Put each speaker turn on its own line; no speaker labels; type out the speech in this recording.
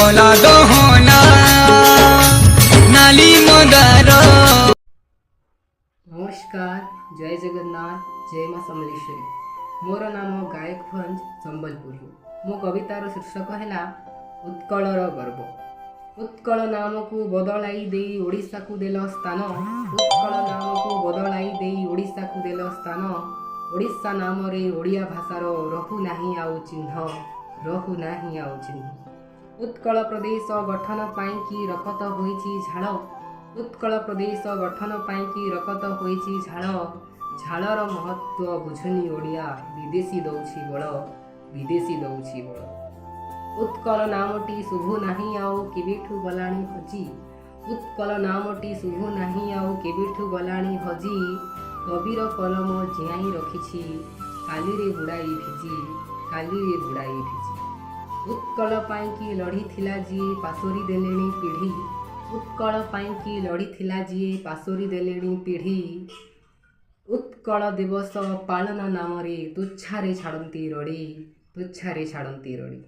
कला गहना नाली मदार।
नमस्कार, जय जगन्नाथ, जय माँ समलेश्वरी। मोर नाम गायक भंज संबलपुरी। मो कवितार शीर्षक है उत्कलर गर्व। उत्कल नाम को बदलाई दे ओडिशा को देल स्थान। उत्कल नाम को बदलाई दे ओडिशा को देल स्थान। ओडिशा नाम रे ओडिया भाषार रहु नाही आउ चिन्ह, रहु नाही आउ चिन्ह। उत्कल प्रदेश गठन पाई कि रकत होईछि झाड़। उत्कल प्रदेश गठन पाई कि रकत होईछि झाड़। झाड़र महत्व बुझुनी ओडिया, विदेशी दौछि बड़, विदेशी दौछि बड़। उत्कल नामटी शुभु नाही आउ केबेठु गलाणी हजी। उत्कल नामटी शुभु नाही आउ केबेठु गलाणी हजी। कबीर कलम जियाई रखिछि कालीरे बुड़ाई भिजी, कालीरे बुड़ाई भिजी। उत्कल पाई कि लड़ी थिला जिए पासोरी देलेणी पीढ़ी। उत्कल पाई कि लड़ी थिला जिए पासोरी देलेणी पीढ़ी। उत्कल दिवस पालन नाम रे तुच्छारे छाड़ती रड़ी, तुच्छारे छाड़ती रड़ी।